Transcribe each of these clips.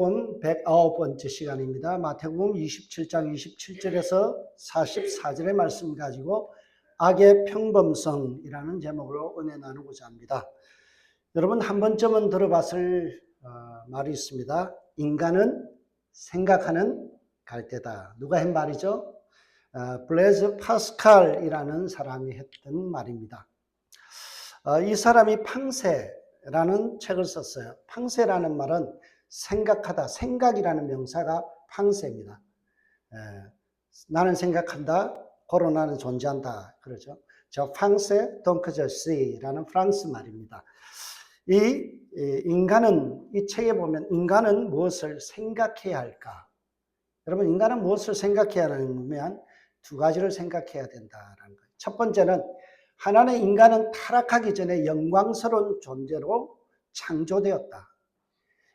109번째 시간입니다. 마태복음 27장 27절에서 44절의 말씀 가지고 악의 평범성이라는 제목으로 은혜 나누고자 합니다. 여러분 한 번쯤은 들어봤을 말이 있습니다. 인간은 생각하는 갈대다. 누가 한 말이죠? 블레즈 파스칼이라는 사람이 했던 말입니다. 이 사람이 팡세라는 책을 썼어요. 팡세라는 말은 생각하다, 생각이라는 명사가 팡세입니다. 나는 생각한다, 고로 나는 존재한다. 그러죠. 저 팡세 동크저시라는 프랑스 말입니다. 이 책에 보면 인간은 무엇을 생각해야 할까? 여러분, 인간은 무엇을 생각해야 하냐면 두 가지를 생각해야 된다라는 거예요. 첫 번째는 하나는 인간은 타락하기 전에 영광스러운 존재로 창조되었다.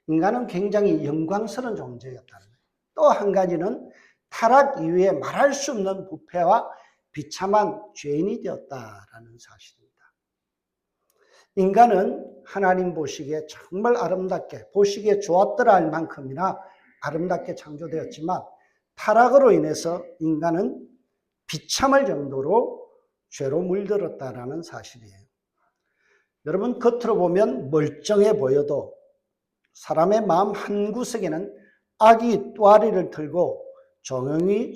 인간은 굉장히 영광스러운 존재였다는 거예요. 또 한 가지는 타락 이후에 말할 수 없는 부패와 비참한 죄인이 되었다라는 사실입니다. 인간은 하나님 보시기에 정말 아름답게, 보시기에 좋았더라 할 만큼이나 아름답게 창조되었지만 타락으로 인해서 인간은 비참할 정도로 죄로 물들었다라는 사실이에요. 여러분 겉으로 보면 멀쩡해 보여도 사람의 마음 한구석에는 악이 또아리를 들고 조용히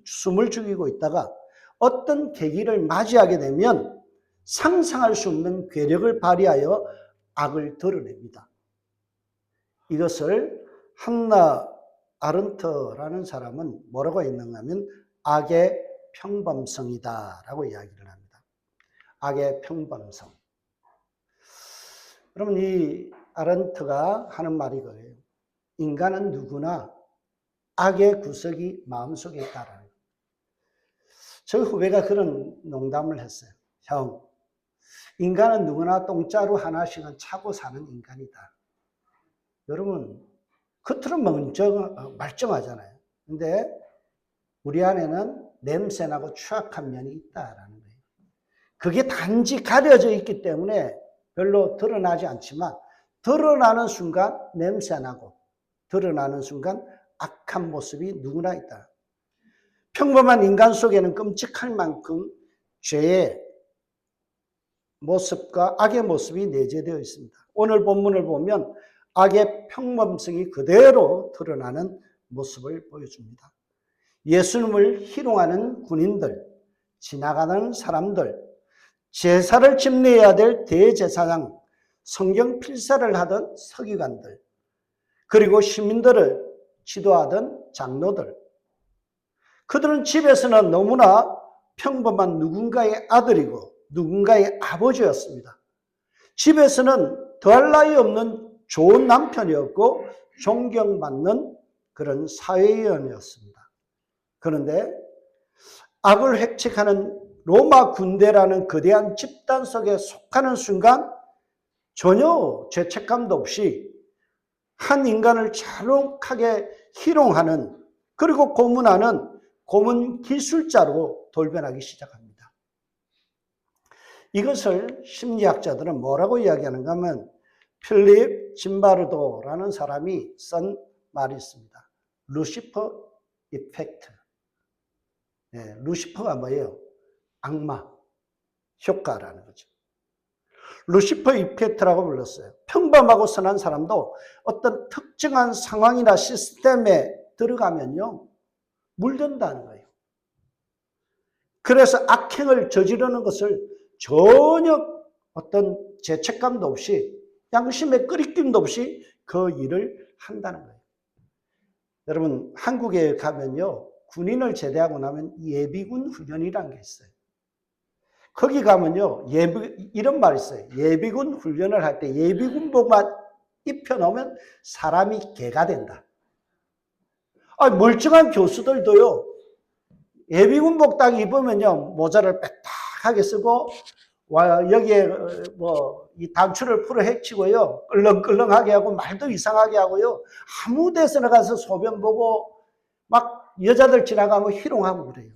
숨을 죽이고 있다가 어떤 계기를 맞이하게 되면 상상할 수 없는 괴력을 발휘하여 악을 드러냅니다. 이것을 한나 아른트라는 사람은 뭐라고 했는가 하면 악의 평범성이다라고 이야기를 합니다. 악의 평범성. 여러분 이 아른트가 하는 말이 그래요. 인간은 누구나 악의 구석이 마음속에 있다라는 거예요. 저희 후배가 그런 농담을 했어요. 형, 인간은 누구나 똥자루 하나씩은 차고 사는 인간이다. 여러분 겉으로 말쩡하잖아요. 근데 우리 안에는 냄새나고 추악한 면이 있다라는 거예요. 그게 단지 가려져 있기 때문에 별로 드러나지 않지만 드러나는 순간 냄새나고 드러나는 순간 악한 모습이 누구나 있다. 평범한 인간 속에는 끔찍할 만큼 죄의 모습과 악의 모습이 내재되어 있습니다. 오늘 본문을 보면 악의 평범성이 그대로 드러나는 모습을 보여줍니다. 예수님을 희롱하는 군인들, 지나가는 사람들, 제사를 집례해야 될 대제사장, 성경 필사를 하던 서기관들, 그리고 시민들을 지도하던 장로들. 그들은 집에서는 너무나 평범한 누군가의 아들이고 누군가의 아버지였습니다. 집에서는 더할 나위 없는 좋은 남편이었고 존경받는 그런 사회의원이었습니다. 그런데 악을 획책하는 로마 군대라는 거대한 집단 속에 속하는 순간 전혀 죄책감도 없이 한 인간을 잔혹하게 희롱하는 그리고 고문하는 고문 기술자로 돌변하기 시작합니다. 이것을 심리학자들은 뭐라고 이야기하는가 하면 필립 짐바르도라는 사람이 쓴 말이 있습니다. 루시퍼 이펙트. 루시퍼가 뭐예요? 악마, 효과라는 거죠. 루시퍼 이펙트라고 불렀어요. 평범하고 선한 사람도 어떤 특정한 상황이나 시스템에 들어가면요, 물든다는 거예요. 그래서 악행을 저지르는 것을 전혀 어떤 죄책감도 없이 양심의 끄리낌도 없이 그 일을 한다는 거예요. 여러분 한국에 가면요, 군인을 제대하고 나면 예비군 훈련이라는 게 있어요. 거기 가면요, 이런 말이 있어요. 예비군 훈련을 할 때 예비군복만 입혀놓으면 사람이 개가 된다. 멀쩡한 교수들도요, 예비군복 딱 입으면요, 모자를 빽빽하게 쓰고, 여기에 이 단추를 풀어 헤치고요, 끌렁끌렁하게 하고, 말도 이상하게 하고요, 아무 데서나 가서 소변 보고, 막 여자들 지나가면 희롱하고 그래요.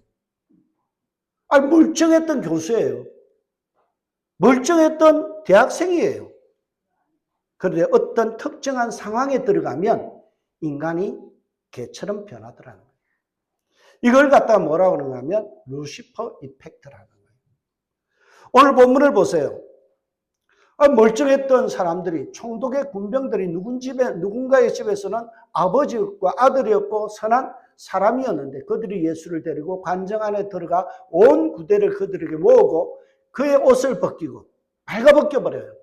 멀쩡했던 교수예요. 멀쩡했던 대학생이에요. 그런데 어떤 특정한 상황에 들어가면 인간이 개처럼 변하더라는 거예요. 이걸 갖다가 뭐라고 그러는가 하면 루시퍼 이펙트라는 거예요. 오늘 본문을 보세요. 멀쩡했던 사람들이, 총독의 군병들이 누군가의 집에서는 아버지였고 아들이었고 선한 사람이었는데 그들이 예수를 데리고 관정 안에 들어가 온 구대를 그들에게 모으고 그의 옷을 벗기고 발가벗겨버려요.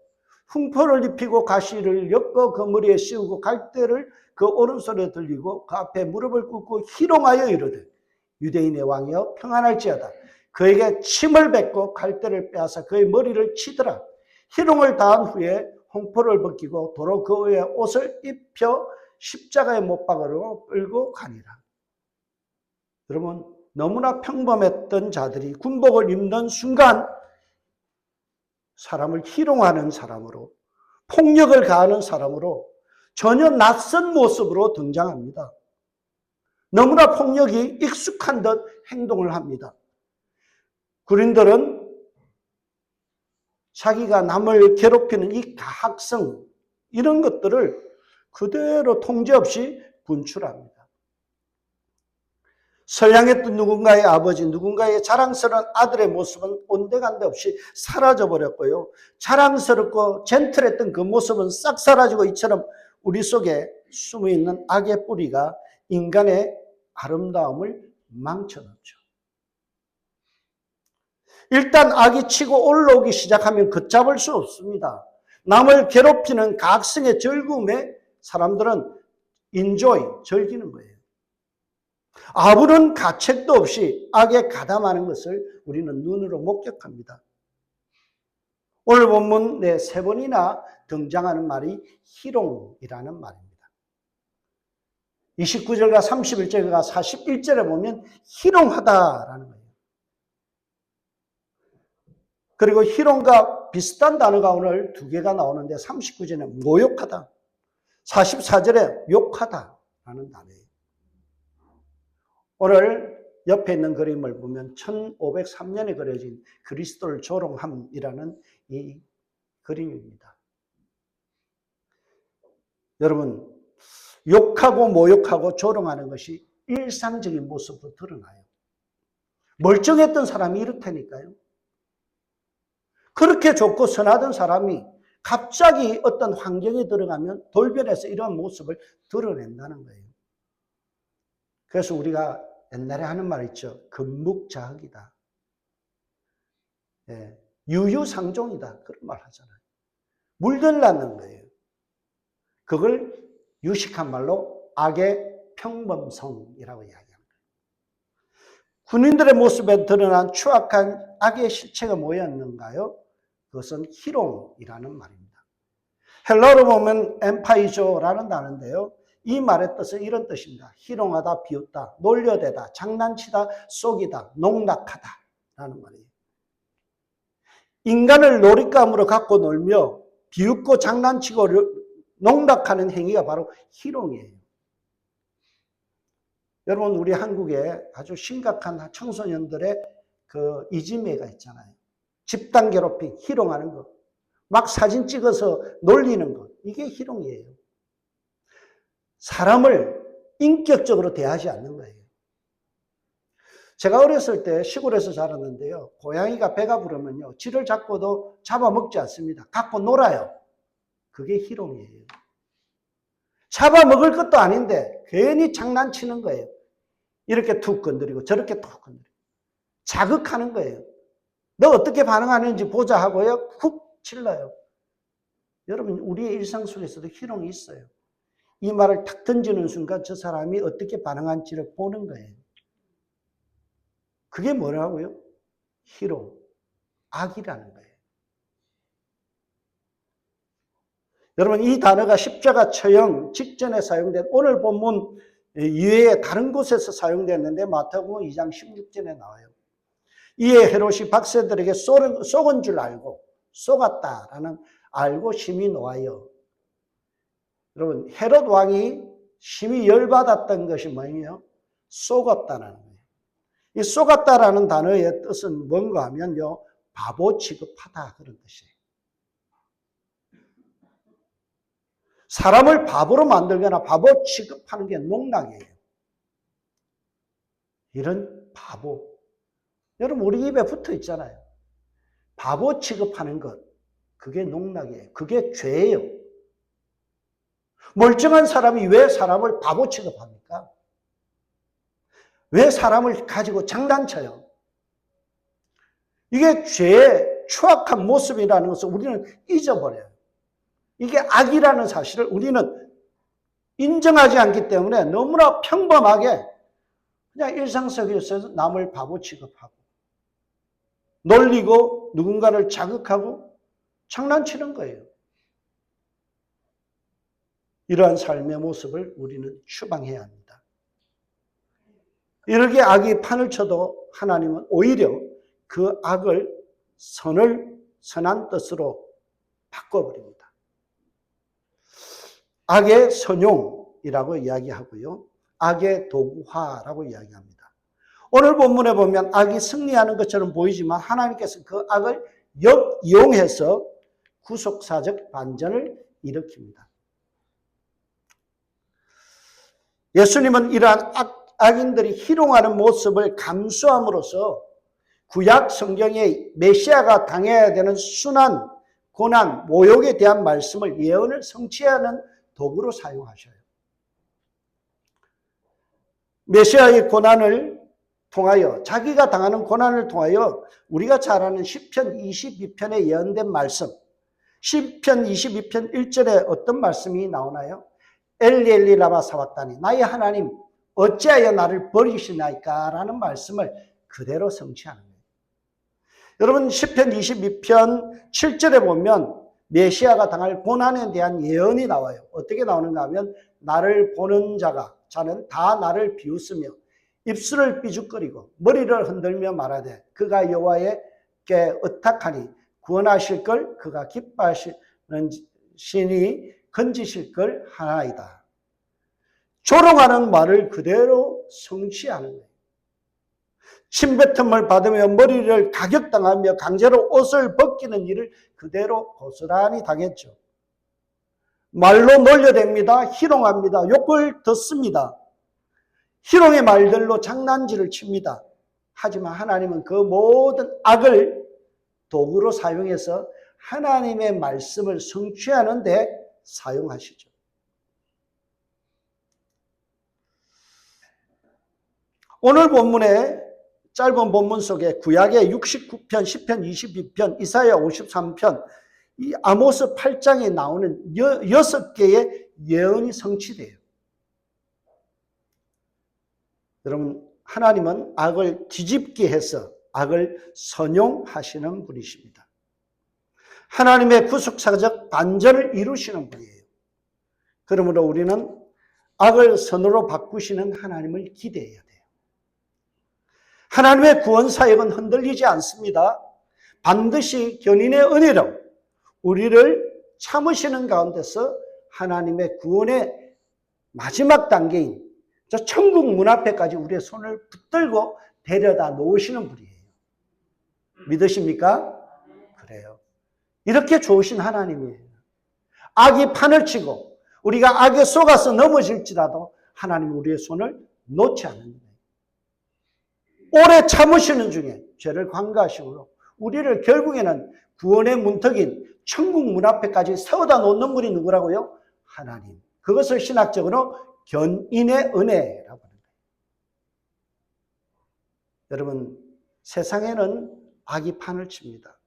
흉포를 입히고 가시를 엮어 그 머리에 씌우고 갈대를 그 오른손에 들리고 그 앞에 무릎을 꿇고 희롱하여 이르되 유대인의 왕이여 평안할지어다. 그에게 침을 뱉고 갈대를 빼앗아 그의 머리를 치더라. 희롱을 다한 후에 홍포를 벗기고 도로 그의 옷을 입혀 십자가에 못 박으러 끌고 가니라. 여러분, 너무나 평범했던 자들이 군복을 입는 순간 사람을 희롱하는 사람으로, 폭력을 가하는 사람으로 전혀 낯선 모습으로 등장합니다. 너무나 폭력이 익숙한 듯 행동을 합니다. 군인들은 자기가 남을 괴롭히는 이 가학성, 이런 것들을 그대로 통제 없이 분출합니다. 선량했던 누군가의 아버지, 누군가의 자랑스러운 아들의 모습은 온데간데 없이 사라져버렸고요. 자랑스럽고 젠틀했던 그 모습은 싹 사라지고 이처럼 우리 속에 숨어있는 악의 뿌리가 인간의 아름다움을 망쳐놓죠. 일단 악이 치고 올라오기 시작하면 걷잡을 수 없습니다. 남을 괴롭히는 가학성의 즐거움에 사람들은 즐기는 거예요. 아무런 가책도 없이 악에 가담하는 것을 우리는 눈으로 목격합니다. 오늘 본문 내 3번이나 등장하는 말이 희롱이라는 말입니다. 29절과 31절과 41절에 보면 희롱하다라는 거예요. 그리고 희롱과 비슷한 단어가 오늘 2개가 나오는데 39절에 모욕하다, 44절에 욕하다라는 단어예요. 오늘 옆에 있는 그림을 보면 1503년에 그려진 그리스도를 조롱함이라는 이 그림입니다. 여러분, 욕하고 모욕하고 조롱하는 것이 일상적인 모습으로 드러나요. 멀쩡했던 사람이 이렇다니까요. 그렇게 좋고 선하던 사람이 갑자기 어떤 환경에 들어가면 돌변해서 이런 모습을 드러낸다는 거예요. 그래서 우리가 옛날에 하는 말 있죠. 금묵자흑이다. 예, 유유상종이다. 그런 말 하잖아요. 물들났는 거예요. 그걸 유식한 말로 악의 평범성이라고 이야기합니다. 군인들의 모습에 드러난 추악한 악의 실체가 뭐였는가요? 그것은 희롱이라는 말입니다. 헬라어로 보면 엠파이조라는 단어인데요. 이 말의 뜻은 이런 뜻입니다. 희롱하다, 비웃다, 놀려대다, 장난치다, 속이다, 농락하다 라는 말이에요. 인간을 놀잇감으로 갖고 놀며 비웃고 장난치고 농락하는 행위가 바로 희롱이에요. 여러분, 우리 한국에 아주 심각한 청소년들의 그 이지매가 있잖아요. 집단 괴롭힘, 희롱하는 것. 막 사진 찍어서 놀리는 것. 이게 희롱이에요. 사람을 인격적으로 대하지 않는 거예요. 제가 어렸을 때 시골에서 자랐는데요. 고양이가 배가 부르면요. 쥐를 잡고도 잡아먹지 않습니다. 갖고 놀아요. 그게 희롱이에요. 잡아먹을 것도 아닌데 괜히 장난치는 거예요. 이렇게 툭 건드리고 저렇게 툭 건드리고. 자극하는 거예요. 너 어떻게 반응하는지 보자 하고요. 훅 찔러요. 여러분, 우리의 일상 속에서도 희롱이 있어요. 이 말을 탁 던지는 순간 저 사람이 어떻게 반응할지를 보는 거예요. 그게 뭐라고요? 희롱, 악이라는 거예요. 여러분, 이 단어가 십자가 처형 직전에 사용된 오늘 본문 이외에 다른 곳에서 사용됐는데 마태복음 2장 16절에 나와요. 이에 헤롯이 박새들에게 속은 줄 알고 속았다라는 알고 심히 놓아요. 여러분, 헤롯 왕이 심히 열받았던 것이 뭐예요? 속았다라는 거예요. 이 속았다라는 단어의 뜻은 뭔가 하면요, 바보 취급하다 그런 뜻이에요. 사람을 바보로 만들거나 바보 취급하는 게 농락이에요. 이런 바보. 여러분 우리 입에 붙어 있잖아요. 바보 취급하는 것. 그게 농락이에요. 그게 죄예요. 멀쩡한 사람이 왜 사람을 바보 취급합니까? 왜 사람을 가지고 장난쳐요? 이게 죄의 추악한 모습이라는 것을 우리는 잊어버려요. 이게 악이라는 사실을 우리는 인정하지 않기 때문에 너무나 평범하게 그냥 일상 속에서 남을 바보 취급하고 놀리고 누군가를 자극하고 장난치는 거예요. 이러한 삶의 모습을 우리는 추방해야 합니다. 이렇게 악이 판을 쳐도 하나님은 오히려 그 악을 선한 뜻으로 바꿔버립니다. 악의 선용이라고 이야기하고요. 악의 도구화라고 이야기합니다. 오늘 본문에 보면 악이 승리하는 것처럼 보이지만 하나님께서 그 악을 역이용해서 구속사적 반전을 일으킵니다. 예수님은 이러한 악인들이 희롱하는 모습을 감수함으로써 구약 성경의 메시아가 당해야 되는 순환, 고난, 모욕에 대한 말씀을 예언을 성취하는 도구로 사용하셔요. 메시아의 고난을 통하여 자기가 당하는 고난을 통하여 우리가 잘 아는 시편 22편에 예언된 말씀, 시편 22편 1절에 어떤 말씀이 나오나요? 엘리 엘리 라마 사박다니 나의 하나님 어찌하여 나를 버리시나이까 라는 말씀을 그대로 성취하는 거예요. 여러분 시편 22편 7절에 보면 메시아가 당할 고난에 대한 예언이 나와요. 어떻게 나오는가 하면 나를 보는 자는 다 나를 비웃으며 입술을 삐죽거리고 머리를 흔들며 말하되 그가 여호와에게 의탁하니 구원하실 걸 그가 기뻐하시는 신이 건지실 걸 하나이다. 조롱하는 말을 그대로 성취하는 거예요. 침뱉음을 받으며 머리를 가격당하며 강제로 옷을 벗기는 일을 그대로 고스란히 당했죠. 말로 놀려댑니다. 희롱합니다. 욕을 듣습니다. 희롱의 말들로 장난질을 칩니다. 하지만 하나님은 그 모든 악을 도구로 사용해서 하나님의 말씀을 성취하는 데 사용하시죠. 오늘 본문에 짧은 본문 속에 구약의 69편, 시편 22편, 이사야 53편, 이 아모스 8장에 나오는 6개의 예언이 성취돼요. 여러분, 하나님은 악을 뒤집게 해서 악을 선용하시는 분이십니다. 하나님의 구속사적 반전을 이루시는 분이에요. 그러므로 우리는 악을 선으로 바꾸시는 하나님을 기대해야 돼요. 하나님의 구원 사역은 흔들리지 않습니다. 반드시 견인의 은혜로 우리를 참으시는 가운데서 하나님의 구원의 마지막 단계인 저 천국 문 앞에까지 우리의 손을 붙들고 데려다 놓으시는 분이에요. 믿으십니까? 그래요. 이렇게 좋으신 하나님이에요. 악이 판을 치고 우리가 악에 속아서 넘어질지라도 하나님은 우리의 손을 놓지 않는 거예요. 오래 참으시는 중에 죄를 관가하심으로 우리를 결국에는 구원의 문턱인 천국 문 앞에까지 세워다 놓는 분이 누구라고요? 하나님. 그것을 신학적으로 견인의 은혜라고 하는 거예요. 여러분, 세상에는 악이 판을 칩니다.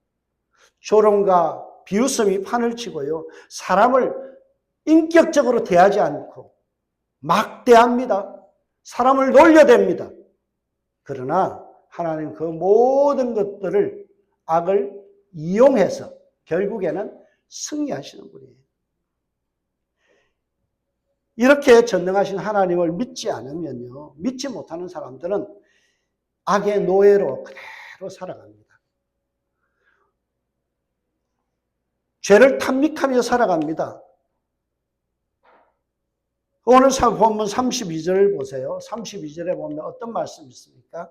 조롱과 비웃음이 판을 치고요. 사람을 인격적으로 대하지 않고 막 대합니다. 사람을 놀려댑니다. 그러나 하나님 그 모든 것들을 악을 이용해서 결국에는 승리하시는 분이에요. 이렇게 전능하신 하나님을 믿지 않으면요. 믿지 못하는 사람들은 악의 노예로 그대로 살아갑니다. 죄를 탐닉하며 살아갑니다. 오늘 본문 32절을 보세요. 32절에 보면 어떤 말씀이 있습니까?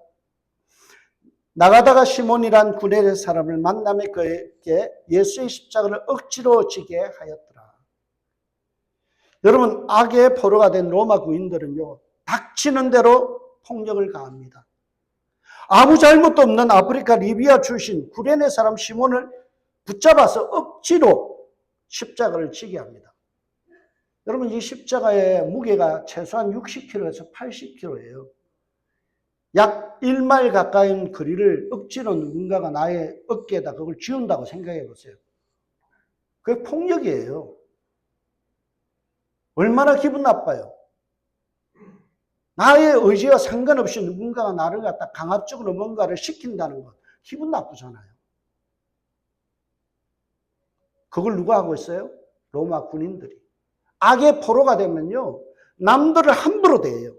나가다가 시몬이란 구레네 사람을 만나며 그에게 예수의 십자가를 억지로 지게 하였더라. 여러분, 악의 포로가 된 로마 군인들은요, 닥치는 대로 폭력을 가합니다. 아무 잘못도 없는 아프리카 리비아 출신 구레네 사람 시몬을 붙잡아서 억지로 십자가를 지게 합니다. 여러분, 이 십자가의 무게가 최소한 60kg에서 80kg예요. 약 1마일 가까운 거리를 억지로 누군가가 나의 어깨에다 그걸 지운다고 생각해 보세요. 그게 폭력이에요. 얼마나 기분 나빠요. 나의 의지와 상관없이 누군가가 나를 갖다 강압적으로 뭔가를 시킨다는 것, 기분 나쁘잖아요. 그걸 누가 하고 있어요? 로마 군인들이. 악의 포로가 되면요, 남들을 함부로 대해요.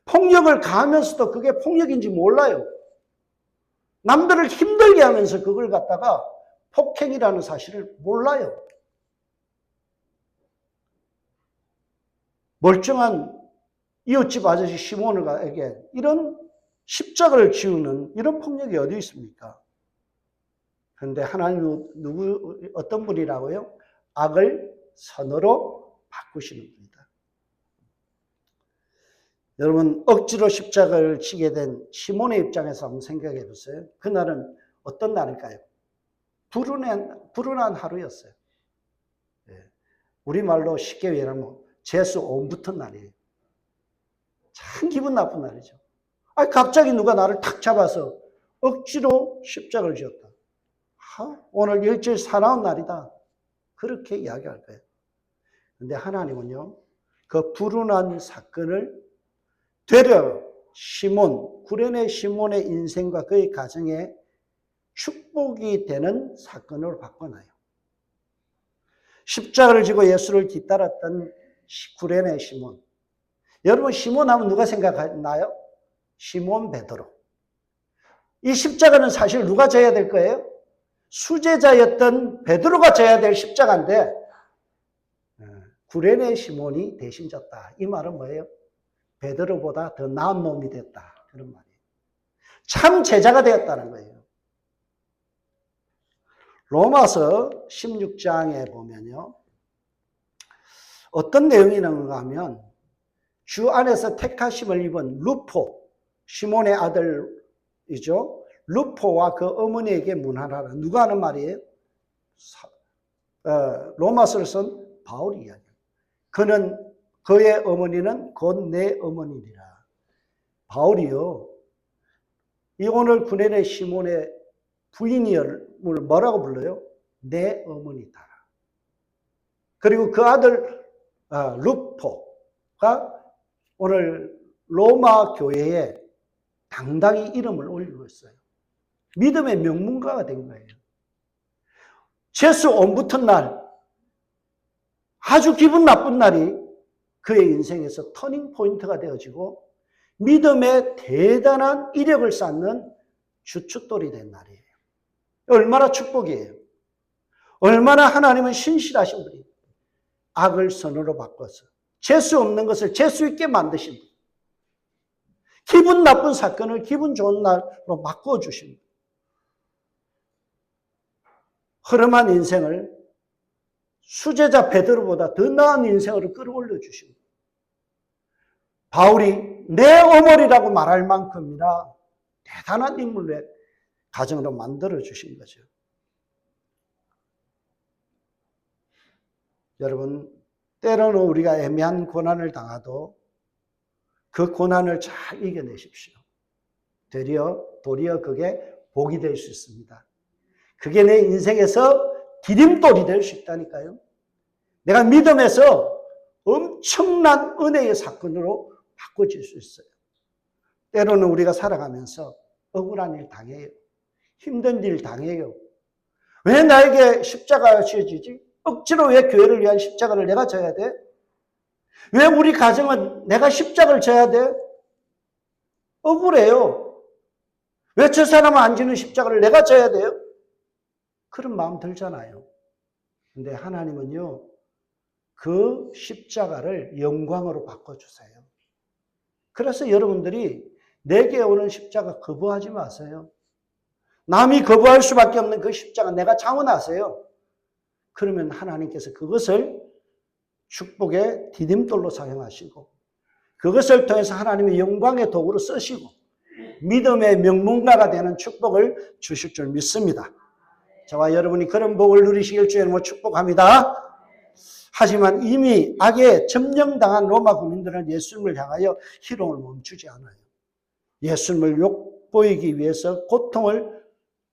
폭력을 가하면서도 그게 폭력인지 몰라요. 남들을 힘들게 하면서 그걸 갖다가 폭행이라는 사실을 몰라요. 멀쩡한 이웃집 아저씨 시몬에게 이런 십자가를 지우는 이런 폭력이 어디 있습니까? 그런데 하나님은 어떤 분이라고요? 악을 선으로 바꾸시는 분이다. 여러분, 억지로 십자가를 지게 된 시몬의 입장에서 한번 생각해 보세요. 그날은 어떤 날일까요? 불운한 하루였어요. 우리말로 쉽게 얘기하면 재수 온 붙은 날이에요. 참 기분 나쁜 날이죠. 갑자기 누가 나를 탁 잡아서 억지로 십자가를 지었다. 오늘 일주일 사나운 날이다. 그렇게 이야기할 거예요. 그런데 하나님은요, 그 불운한 사건을 되려 구레네 시몬의 인생과 그의 가정에 축복이 되는 사건으로 바꿔놔요. 십자가를 지고 예수를 뒤따랐던 구레네 시몬. 여러분, 시몬 하면 누가 생각나요? 시몬 베드로. 이 십자가는 사실 누가 져야 될 거예요? 수제자였던 베드로가 져야 될 십자가인데 구레네 시몬이 대신 졌다. 이 말은 뭐예요? 베드로보다 더 나은 놈이 됐다. 그런 말이에요. 참 제자가 되었다는 거예요. 로마서 16장에 보면요, 어떤 내용이 있는가 하면 주 안에서 택하심을 입은 루포, 시몬의 아들이죠. 루포와 그 어머니에게 문하라. 누가 하는 말이에요? 로마서를 쓴 바울이 이야기해요. 그의 어머니는 곧 내 어머니리라. 바울이요, 이 오늘 구레네 시몬의 부인을 뭐라고 불러요? 내 어머니다. 그리고 그 아들 루포가 오늘 로마 교회에 당당히 이름을 올리고 있어요. 믿음의 명문가가 된 거예요. 재수 온 붙은 날, 아주 기분 나쁜 날이 그의 인생에서 터닝 포인트가 되어지고 믿음의 대단한 이력을 쌓는 주춧돌이 된 날이에요. 얼마나 축복이에요. 얼마나 하나님은 신실하신 분이에요. 악을 선으로 바꿔서 재수 없는 것을 재수 있게 만드신 분. 기분 나쁜 사건을 기분 좋은 날로 바꿔주신 분. 허름한 인생을 수제자 베드로보다 더 나은 인생으로 끌어올려 주신 분. 바울이 내 어머니라고 말할 만큼이나 대단한 인물의 가정으로 만들어 주신 거죠. 여러분, 때로는 우리가 애매한 고난을 당하도 그 고난을 잘 이겨내십시오. 도리어 그게 복이 될 수 있습니다. 그게 내 인생에서 디딤돌이 될 수 있다니까요. 내가 믿음에서 엄청난 은혜의 사건으로 바꿔질 수 있어요. 때로는 우리가 살아가면서 억울한 일 당해요. 힘든 일 당해요. 왜 나에게 십자가가 지어지지? 억지로 왜 교회를 위한 십자가를 내가 져야 돼? 왜 우리 가정은 내가 십자가를 져야 돼? 억울해요. 왜 저 사람은 안 지는 십자가를 내가 져야 돼요? 그런 마음 들잖아요. 근데 하나님은요, 그 십자가를 영광으로 바꿔주세요. 그래서 여러분들이 내게 오는 십자가 거부하지 마세요. 남이 거부할 수밖에 없는 그 십자가 내가 장원하세요. 그러면 하나님께서 그것을 축복의 디딤돌로 사용하시고 그것을 통해서 하나님의 영광의 도구로 쓰시고 믿음의 명문가가 되는 축복을 주실 줄 믿습니다. 저와 여러분이 그런 복을 누리시길 주의 이름으로 축복합니다. 하지만 이미 악에 점령당한 로마 군인들은 예수님을 향하여 희롱을 멈추지 않아요. 예수님을 욕보이기 위해서 고통을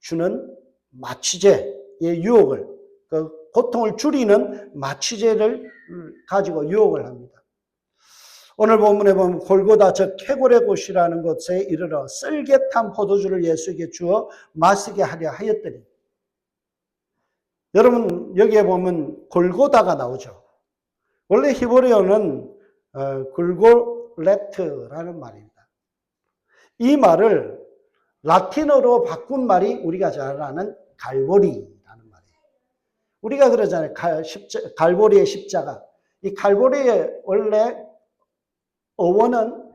주는 마취제의 유혹을, 그 고통을 줄이는 마취제를 가지고 유혹을 합니다. 오늘 본문에 보면 골고다 즉 캐골의 곳이라는 곳에 이르러 썰개탄 포도주를 예수에게 주어 마시게 하려 하였더니, 여러분 여기에 보면 골고다가 나오죠. 원래 히브리어는 골고레트라는 말입니다. 이 말을 라틴어로 바꾼 말이 우리가 잘 아는 갈보리라는 말이에요. 우리가 그러잖아요. 갈보리의 십자가. 이 갈보리의 원래 어원은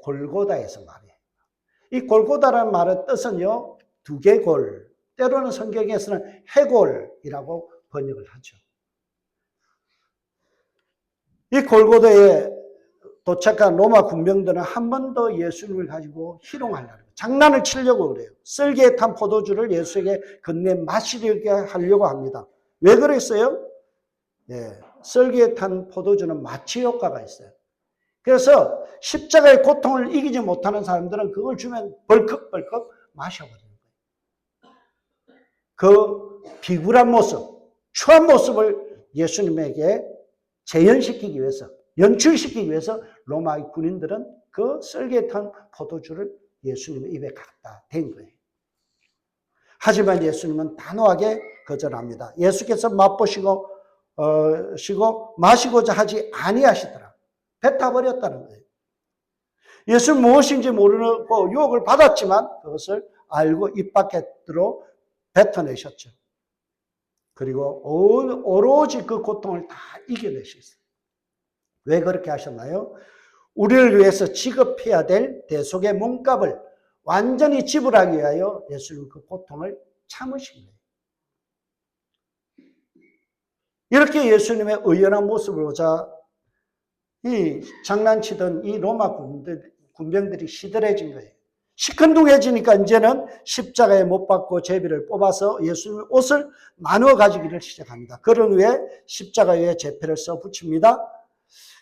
골고다에서 말이에요. 이 골고다라는 말의 뜻은요, 두개골, 때로는 성경에서는 해골이라고 번역을 하죠. 이 골고다에 도착한 로마 군병들은 한 번 더 예수님을 가지고 희롱하려고, 장난을 치려고 그래요. 썰기에 탄 포도주를 예수에게 건네 마시게 하려고 합니다. 왜 그랬어요? 썰기에 탄 포도주는 마취 효과가 있어요. 그래서 십자가의 고통을 이기지 못하는 사람들은 그걸 주면 벌컥벌컥 마셔버리는 거예요. 그 비굴한 모습, 추한 모습을 예수님에게 재현시키기 위해서, 연출시키기 위해서 로마의 군인들은 그 썰기에 탄 포도주를 예수님의 입에 갖다 댄 거예요. 하지만 예수님은 단호하게 거절합니다. 예수께서 맛보시고 마시고자 하지 아니하시더라. 뱉어버렸다는 거예요. 예수는 무엇인지 모르고 유혹을 받았지만 그것을 알고 입 밖으로 뱉어내셨죠. 그리고 오로지 그 고통을 다 이겨내셨어요. 왜 그렇게 하셨나요? 우리를 위해서 지급해야 될 대속의 몸값을 완전히 지불하기 위하여 예수님은 그 고통을 참으신 거예요. 이렇게 예수님의 의연한 모습을 보자 이 장난치던 이 로마 군병들이 시들해진 거예요. 시큰둥해지니까 이제는 십자가에 못 박고 제비를 뽑아서 예수님의 옷을 나누어 가지기를 시작합니다. 그런 후에 십자가 위에 제패를 써 붙입니다.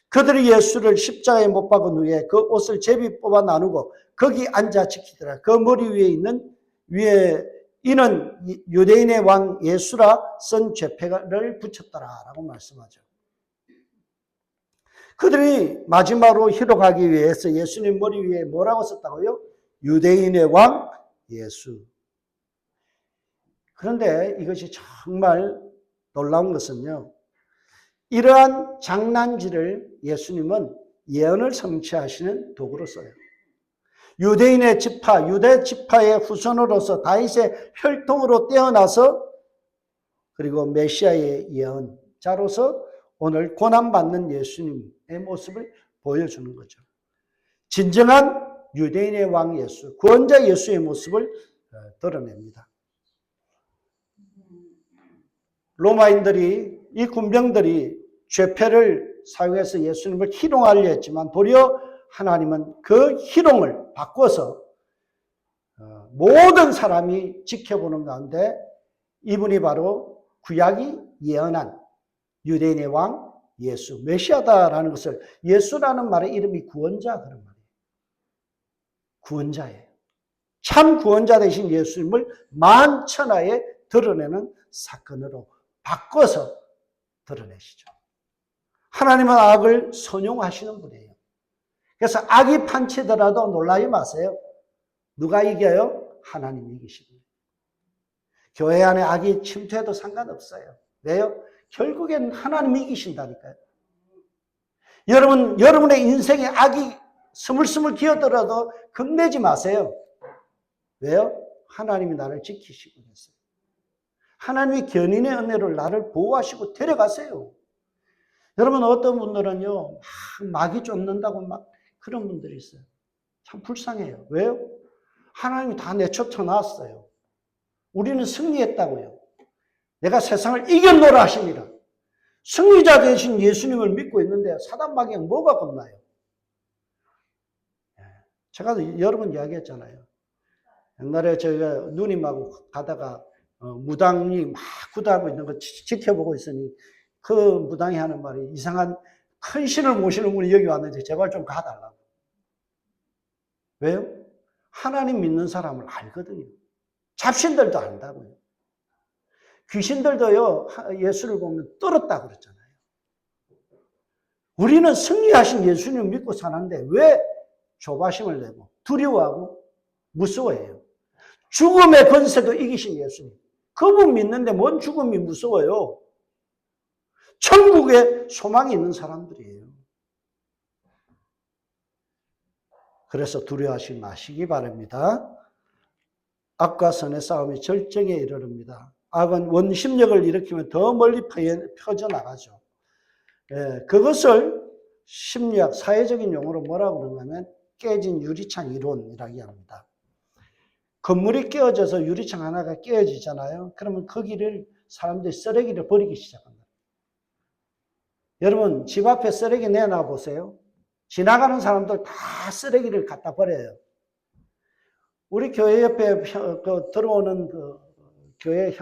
그들이 예수를 십자가에 못 박은 후에 그 옷을 제비 뽑아 나누고 거기 앉아 지키더라. 그 머리 위에 이는 유대인의 왕 예수라 쓴 제패를 붙였더라라고 말씀하죠. 그들이 마지막으로 희롱하기 위해서 예수님 머리 위에 뭐라고 썼다고요? 유대인의 왕 예수. 그런데 이것이 정말 놀라운 것은요, 이러한 장난질을 예수님은 예언을 성취하시는 도구로 써요. 유대인의 지파, 유대 지파의 후손으로서 다윗의 혈통으로 태어나서 그리고 메시아의 예언자로서 오늘 고난받는 예수님의 모습을 보여주는 거죠. 진정한 유대인의 왕 예수, 구원자 예수의 모습을 드러냅니다. 로마인들이, 이 군병들이 죄패를 사용해서 예수님을 희롱하려 했지만 도리어 하나님은 그 희롱을 바꿔서 모든 사람이 지켜보는 가운데 이분이 바로 구약이 예언한 유대인의 왕 예수, 메시아다라는 것을, 예수라는 말의 이름이 구원자 그런 말이에요. 구원자예요. 참 구원자 되신 예수님을 만천하에 드러내는 사건으로 바꿔서 드러내시죠. 하나님은 악을 선용하시는 분이에요. 그래서 악이 판치더라도 놀라지 마세요. 누가 이겨요? 하나님이 이기십니다. 교회 안에 악이 침투해도 상관없어요. 왜요? 결국엔 하나님이 이기신다니까요. 여러분의 인생에 악이 스물스물 기어들어도 겁내지 마세요. 왜요? 하나님이 나를 지키시고 계세요. 하나님이 견인의 은혜로 나를 보호하시고 데려가세요. 여러분, 어떤 분들은요, 마귀 쫓는다고 막 그런 분들이 있어요. 참 불쌍해요. 왜요? 하나님이 다 내쫓아놨어요. 우리는 승리했다고요. 내가 세상을 이겨노라 하십니다. 승리자 되신 예수님을 믿고 있는데 사단 마귀는 뭐가 겁나요? 제가 여러 번 이야기했잖아요. 옛날에 저희가 누님하고 가다가 무당이 막 구다하고 있는 거 지켜보고 있으니 그 무당이 하는 말이 이상한 큰 신을 모시는 분이 여기 왔는데 제발 좀 가달라고. 왜요? 하나님 믿는 사람을 알거든요. 잡신들도 안다고요. 귀신들도요, 예수를 보면 떨었다 그랬잖아요. 우리는 승리하신 예수님을 믿고 사는데 왜 조바심을 내고 두려워하고 무서워해요? 죽음의 권세도 이기신 예수님. 그분 믿는데 뭔 죽음이 무서워요? 천국에 소망이 있는 사람들이에요. 그래서 두려워하지 마시기 바랍니다. 악과 선의 싸움이 절정에 이르릅니다. 악은 원심력을 일으키면 더 멀리 퍼져나가죠. 그것을 심리학, 사회적인 용어로 뭐라고 그러냐면 깨진 유리창 이론이라고 합니다. 건물이 깨어져서 유리창 하나가 깨어지잖아요. 그러면 거기를 사람들이 쓰레기를 버리기 시작합니다. 여러분 집 앞에 쓰레기 내놔 보세요. 지나가는 사람들 다 쓰레기를 갖다 버려요. 우리 교회 옆에 들어오는 교회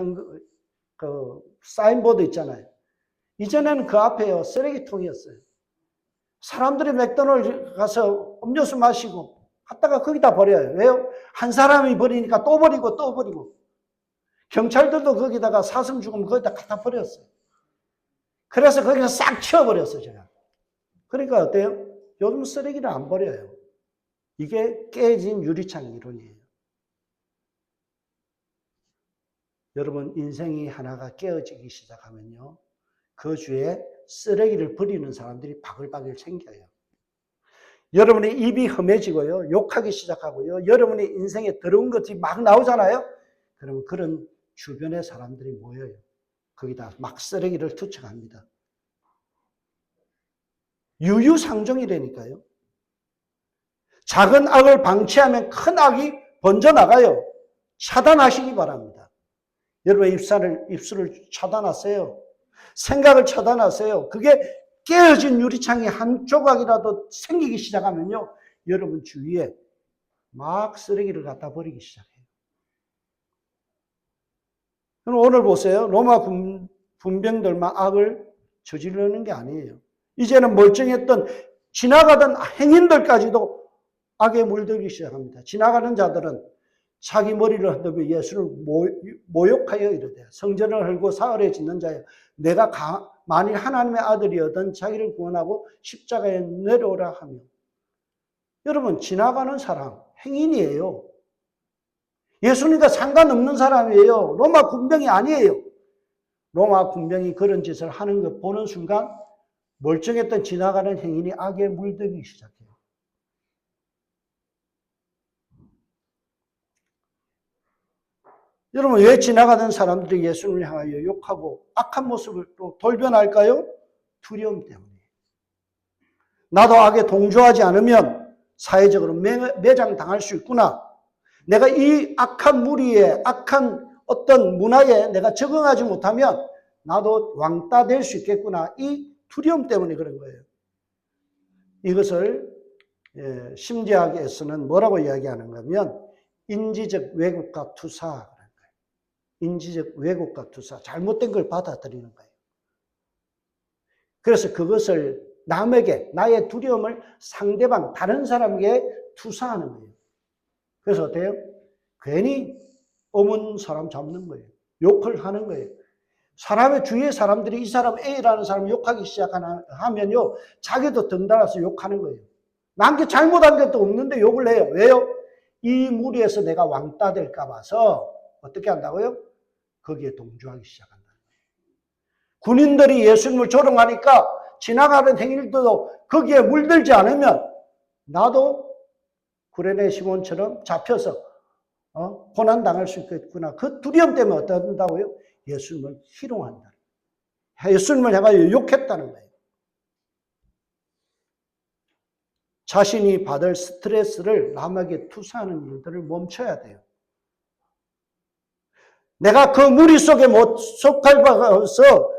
사인보드 있잖아요. 이전에는 그 앞에요 쓰레기통이었어요. 사람들이 맥도날드 가서 음료수 마시고 갔다가 거기다 버려요. 왜요? 한 사람이 버리니까 또 버리고 또 버리고. 경찰들도 거기다가 사슴 죽으면 거기다 갖다 버렸어요. 그래서 거기서 싹 치워버렸어요, 제가. 그러니까 어때요? 요즘 쓰레기를 안 버려요. 이게 깨진 유리창 이론이에요. 여러분, 인생이 하나가 깨어지기 시작하면요. 그 주에 쓰레기를 버리는 사람들이 바글바글 생겨요. 여러분의 입이 험해지고요. 욕하기 시작하고요. 여러분의 인생에 더러운 것이 막 나오잖아요. 그러면 그런 주변의 사람들이 모여요. 거기다 막 쓰레기를 투척합니다. 유유상종이라니까요. 작은 악을 방치하면 큰 악이 번져나가요. 차단하시기 바랍니다. 여러분의 입술을 차단하세요. 생각을 차단하세요. 그게 깨어진 유리창이 한 조각이라도 생기기 시작하면요. 여러분 주위에 막 쓰레기를 갖다 버리기 시작해요. 그럼 오늘 보세요. 로마 군병들만 악을 저지르는 게 아니에요. 이제는 멀쩡했던 지나가던 행인들까지도 악에 물들기 시작합니다. 지나가는 자들은 자기 머리를 흔들며 예수를 모욕하여 이르되 성전을 헐고 사흘에 짓는 자여 내가 만일 하나님의 아들이었던 자기를 구원하고 십자가에 내려오라 하며. 여러분 지나가는 사람 행인이에요. 예수님과 상관없는 사람이에요. 로마 군병이 아니에요. 로마 군병이 그런 짓을 하는 것 보는 순간 멀쩡했던 지나가는 행인이 악에 물들기 시작해요. 여러분 왜 지나가던 사람들이 예수님을 향하여 욕하고 악한 모습을 또 돌변할까요? 두려움 때문에. 나도 악에 동조하지 않으면 사회적으로 매장당할 수 있구나. 내가 이 악한 무리에 악한 어떤 문화에 내가 적응하지 못하면 나도 왕따 될 수 있겠구나. 이 두려움 때문에 그런 거예요. 이것을 심리학에서는 뭐라고 이야기하는가 하면 인지적 왜곡과 투사. 인지적 왜곡과 투사, 잘못된 걸 받아들이는 거예요. 그래서 그것을 남에게, 나의 두려움을 상대방, 다른 사람에게 투사하는 거예요. 그래서 어때요? 괜히 어문 사람 잡는 거예요. 욕을 하는 거예요. 사람의 주위의 사람들이 이 사람 A라는 사람 욕하기 시작하면요, 자기도 덩달아서 욕하는 거예요. 남게 잘못한 것도 없는데 욕을 해요. 왜요? 이 무리에서 내가 왕따 될까 봐서 어떻게 한다고요? 거기에 동조하기 시작한다. 군인들이 예수님을 조롱하니까 지나가는 행인들도 거기에 물들지 않으면 나도 구레네 시몬처럼 잡혀서 고난당할 수 있겠구나. 그 두려움 때문에 어떻게 한다고요? 예수님을 희롱한다. 예수님을 향하여 욕했다는 거예요. 자신이 받을 스트레스를 남에게 투사하는 일들을 멈춰야 돼요. 내가 그 무리 속에 못 속할 바가서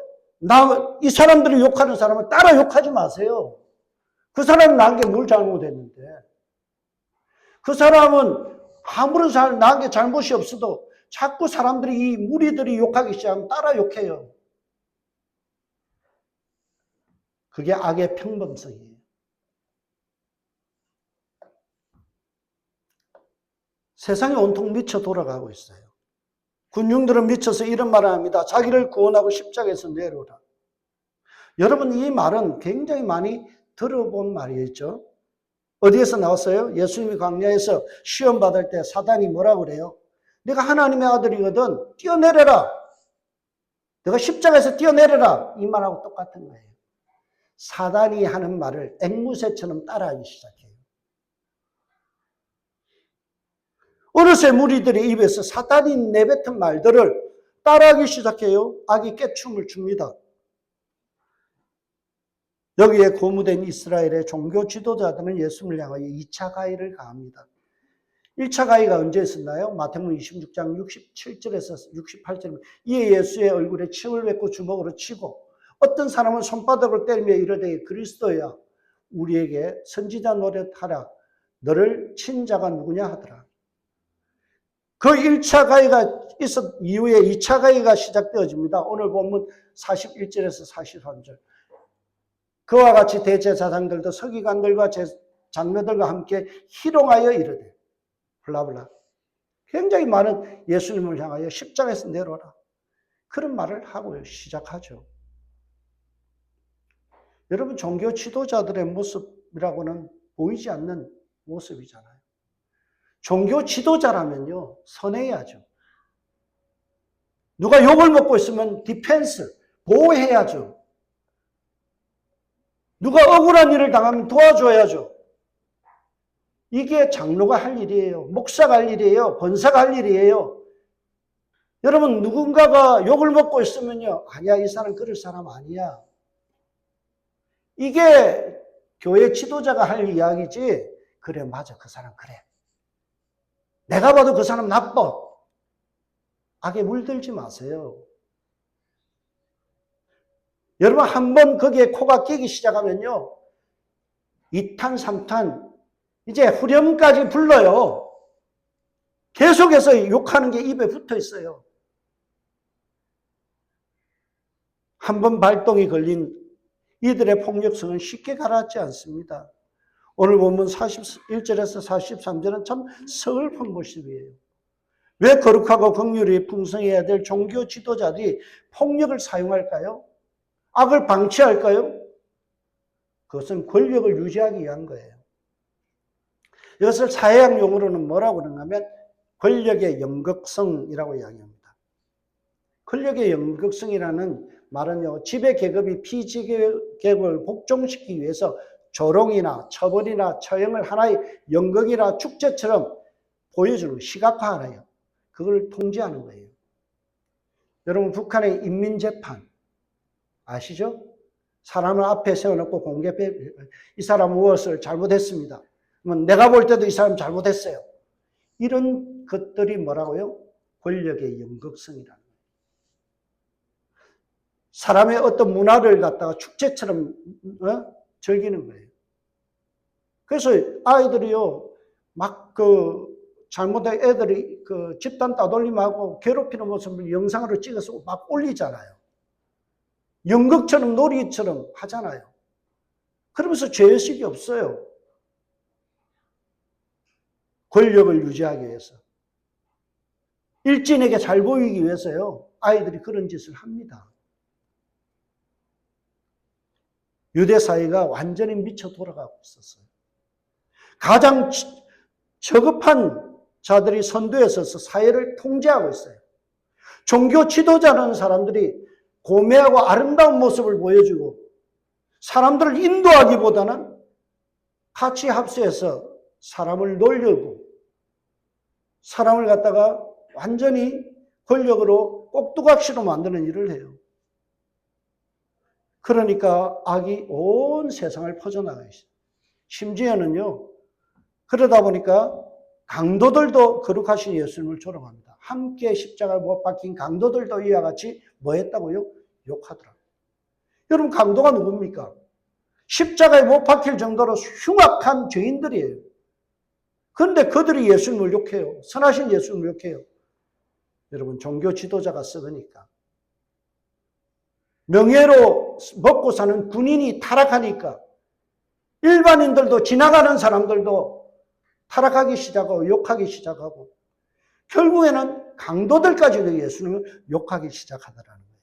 이 사람들이 욕하는 사람은 따라 욕하지 마세요. 그 사람은 나에게 뭘 잘못했는데. 그 사람은 아무런 나에게 잘못이 없어도 자꾸 사람들이, 이 무리들이 욕하기 시작하면 따라 욕해요. 그게 악의 평범성이에요. 세상이 온통 미쳐 돌아가고 있어요. 군중들은 미쳐서 이런 말을 합니다. 자기를 구원하고 십자가에서 내려오라. 여러분, 이 말은 굉장히 많이 들어본 말이었죠. 어디에서 나왔어요? 예수님이 광야에서 시험 받을 때 사단이 뭐라고 그래요? 내가 하나님의 아들이거든 뛰어내려라. 내가 십자가에서 뛰어내려라. 이 말하고 똑같은 거예요. 사단이 하는 말을 앵무새처럼 따라하기 시작해요. 어느새 무리들의 입에서 사단이 내뱉은 말들을 따라하기 시작해요. 악이 깨춤을 춥니다. 여기에 고무된 이스라엘의 종교 지도자들은 예수님을 향하여 2차 가해를 가합니다. 1차 가해가 언제 있었나요? 마태복음 26장 67절에서 68절입니다. 이에 예수의 얼굴에 침을 뱉고 주먹으로 치고 어떤 사람은 손바닥으로 때리며 이르되 그리스도야 우리에게 선지자 노릇하라. 너를 친 자가 누구냐 하더라. 그 1차 가해가 있었 이후에 2차 가해가 시작되어집니다. 오늘 본문 41절에서 43절. 그와 같이 대제사장들도 서기관들과 장로들과 함께 희롱하여 이르되 블라블라. 굉장히 많은 예수님을 향하여 십자가에서 내려오라. 그런 말을 하고 시작하죠. 여러분, 종교 지도자들의 모습이라고는 보이지 않는 모습이잖아요. 종교 지도자라면요, 선해야죠. 누가 욕을 먹고 있으면 디펜스, 보호해야죠. 누가 억울한 일을 당하면 도와줘야죠. 이게 장로가 할 일이에요. 목사가 할 일이에요. 권사가 할 일이에요. 여러분, 누군가가 욕을 먹고 있으면요, 아니야, 이 사람 그럴 사람 아니야. 이게 교회 지도자가 할 이야기지. 그래, 맞아, 그 사람 그래. 내가 봐도 그 사람 나빠. 악에 물들지 마세요. 여러분, 한번 거기에 코가 끼기 시작하면요, 2탄, 3탄, 이제 후렴까지 불러요. 계속해서 욕하는 게 입에 붙어 있어요. 한번 발동이 걸린 이들의 폭력성은 쉽게 가라앉지 않습니다. 오늘 본문 41절에서 43절은 참 서글픈 모습이에요. 왜 거룩하고 긍휼이 풍성해야 될 종교 지도자들이 폭력을 사용할까요? 악을 방치할까요? 그것은 권력을 유지하기 위한 거예요. 이것을 사회학 용어로는 뭐라고 그러냐면 권력의 연극성이라고 이야기합니다. 권력의 연극성이라는 말은요, 지배계급이 피지계급을 복종시키기 위해서 조롱이나 처벌이나 처형을 하나의 연극이나 축제처럼 보여주는, 시각화하나요. 그걸 통제하는 거예요. 여러분, 북한의 인민재판 아시죠? 사람을 앞에 세워놓고 공개배, 이 사람 무엇을 잘못했습니다. 내가 볼 때도 이 사람 잘못했어요. 이런 것들이 뭐라고요? 권력의 연극성이라는 거예요. 사람의 어떤 문화를 갖다가 축제처럼 즐기는 거예요. 그래서 아이들이요, 막 잘못된 애들이 집단 따돌림하고 괴롭히는 모습을 영상으로 찍어서 막 올리잖아요. 연극처럼 놀이처럼 하잖아요. 그러면서 죄의식이 없어요. 권력을 유지하기 위해서. 일진에게 잘 보이기 위해서요. 아이들이 그런 짓을 합니다. 유대 사회가 완전히 미쳐 돌아가고 있었어요. 가장 저급한 자들이 선두에 서서 사회를 통제하고 있어요. 종교 지도자라는 사람들이 고매하고 아름다운 모습을 보여주고 사람들을 인도하기보다는 같이 합세해서 사람을 놀려고 사람을 갖다가 완전히 권력으로 꼭두각시로 만드는 일을 해요. 그러니까 악이 온 세상을 퍼져나가 있어요. 심지어는요, 그러다 보니까 강도들도 거룩하신 예수님을 조롱합니다. 함께 십자가에 못 박힌 강도들도 이와 같이 뭐 했다고요? 욕하더라고요. 여러분 강도가 누굽니까? 십자가에 못 박힐 정도로 흉악한 죄인들이에요. 그런데 그들이 예수님을 욕해요. 선하신 예수님을 욕해요. 여러분 종교 지도자가 썩으니까. 명예로 먹고 사는 군인이 타락하니까 일반인들도 지나가는 사람들도 타락하기 시작하고 욕하기 시작하고 결국에는 강도들까지도 예수님을 욕하기 시작하더라는 거예요.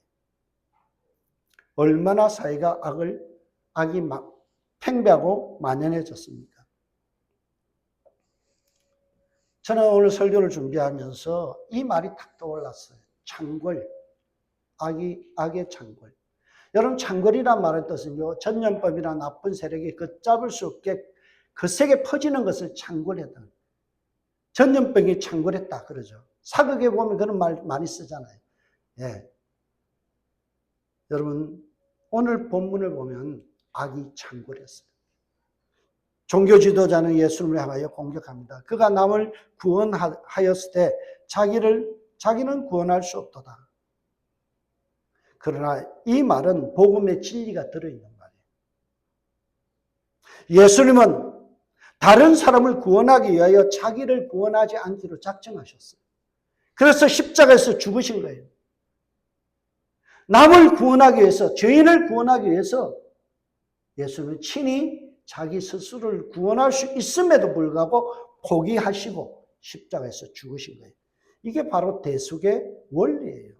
얼마나 사회가 악이 팽배하고 만연해졌습니까? 저는 오늘 설교를 준비하면서 이 말이 탁 떠올랐어요. 창궐. 악의 창궐. 여러분 창궐이란 말의 뜻은요. 전염병이나 나쁜 세력이 걷잡을 수 없게 거세게 퍼지는 것을 창궐했다. 전염병이 창궐했다 그러죠. 사극에 보면 그런 말 많이 쓰잖아요. 예. 여러분 오늘 본문을 보면 악이 창궐했어요. 종교 지도자는 예수님을 향하여 공격합니다. 그가 남을 구원하였을 때 자기는 구원할 수 없도다. 그러나 이 말은 복음의 진리가 들어있는 말이에요. 예수님은 다른 사람을 구원하기 위하여 자기를 구원하지 않기로 작정하셨어요. 그래서 십자가에서 죽으신 거예요. 남을 구원하기 위해서, 죄인을 구원하기 위해서 예수님은 친히 자기 스스로를 구원할 수 있음에도 불구하고 포기하시고 십자가에서 죽으신 거예요. 이게 바로 대속의 원리예요.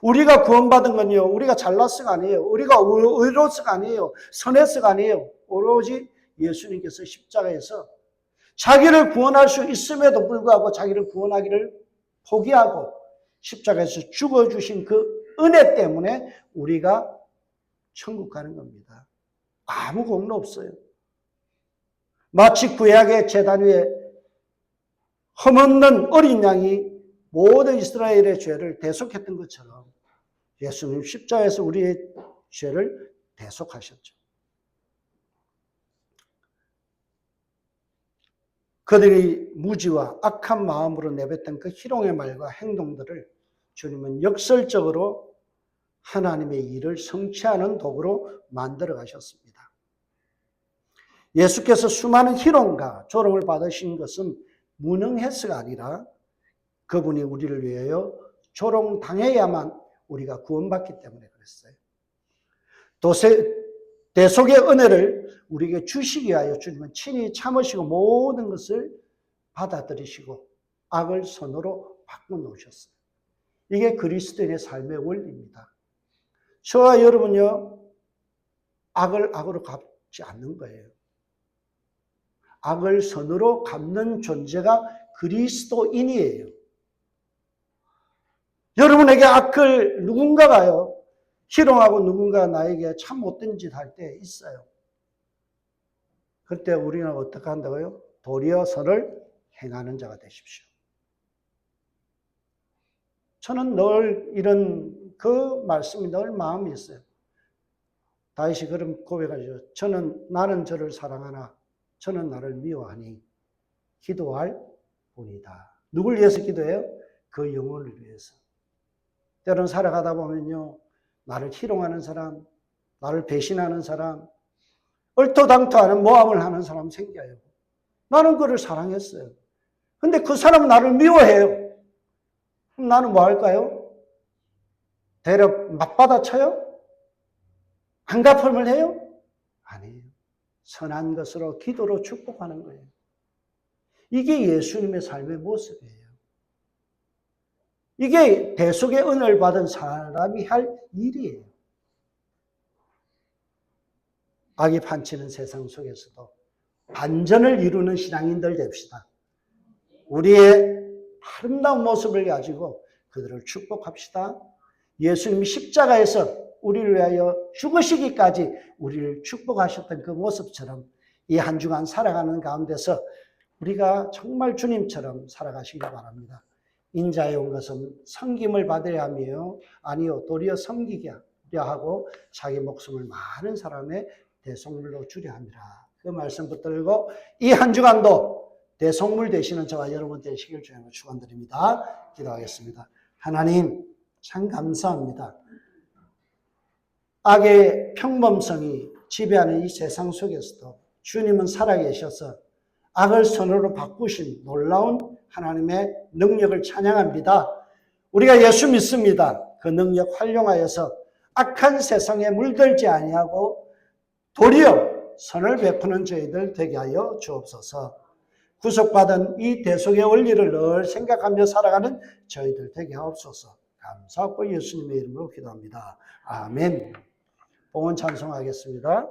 우리가 구원받은 건요, 우리가 잘났어가 아니에요. 우리가 의로서가 아니에요. 선해서가 아니에요. 오로지 예수님께서 십자가에서 자기를 구원할 수 있음에도 불구하고 자기를 구원하기를 포기하고 십자가에서 죽어주신 그 은혜 때문에 우리가 천국 가는 겁니다. 아무 공로 없어요. 마치 구약의 제단 위에 흠없는 어린 양이 모든 이스라엘의 죄를 대속했던 것처럼 예수님 십자가에서 우리의 죄를 대속하셨죠. 그들이 무지와 악한 마음으로 내뱉던 그 희롱의 말과 행동들을 주님은 역설적으로 하나님의 일을 성취하는 도구로 만들어 가셨습니다. 예수께서 수많은 희롱과 조롱을 받으신 것은 무능해서가 아니라 그분이 우리를 위하여 조롱당해야만 우리가 구원받기 때문에 그랬어요. 대속의 은혜를 우리에게 주시기 위하여 주님은 친히 참으시고 모든 것을 받아들이시고 악을 선으로 바꿔놓으셨어요. 이게 그리스도인의 삶의 원리입니다. 저와 여러분요, 악을 악으로 갚지 않는 거예요. 악을 선으로 갚는 존재가 그리스도인이에요. 여러분에게 악을 누군가가요, 희롱하고 누군가 나에게 참 못된 짓 할 때 있어요. 그때 우리는 어떻게 한다고요? 도리어 선을 행하는 자가 되십시오. 저는 늘 이런 그 말씀이 늘 마음이 있어요. 다윗이 그런 고백하죠. 나는 저를 사랑하나 저는 나를 미워하니 기도할 뿐이다. 누굴 위해서 기도해요? 그 영혼을 위해서. 때로는 살아가다 보면요, 나를 희롱하는 사람, 나를 배신하는 사람, 얼토당토하는 모함을 하는 사람 생겨요. 나는 그를 사랑했어요. 근데 그 사람은 나를 미워해요. 그럼 나는 뭐 할까요? 대려 맞받아쳐요? 한가품을 해요? 아니에요. 선한 것으로 기도로 축복하는 거예요. 이게 예수님의 삶의 모습이에요. 이게 대속의 은혜를 받은 사람이 할 일이에요. 악이 판치는 세상 속에서도 반전을 이루는 신앙인들 됩시다. 우리의 아름다운 모습을 가지고 그들을 축복합시다. 예수님이 십자가에서 우리를 위하여 죽으시기까지 우리를 축복하셨던 그 모습처럼 이 한 주간 살아가는 가운데서 우리가 정말 주님처럼 살아가시기 바랍니다. 인자에 온 것은 섬김을 받아야 하며 아니요 도리어 섬기려 하고 자기 목숨을 많은 사람의 대속물로 주려 함이라. 그 말씀 붙들고 이 한 주간도 대속물 되시는 저와 여러분 되시길 주님으로 축원드립니다. 기도하겠습니다. 하나님 참 감사합니다. 악의 평범성이 지배하는 이 세상 속에서도 주님은 살아계셔서 악을 선으로 바꾸신 놀라운 하나님의 능력을 찬양합니다. 우리가 예수 믿습니다. 그 능력 활용하여서 악한 세상에 물들지 아니하고 도리어 선을 베푸는 저희들 되게 하여 주옵소서. 구속받은 이 대속의 원리를 늘 생각하며 살아가는 저희들 되게 하옵소서. 감사하고 예수님의 이름으로 기도합니다. 아멘. 봉헌 찬송하겠습니다.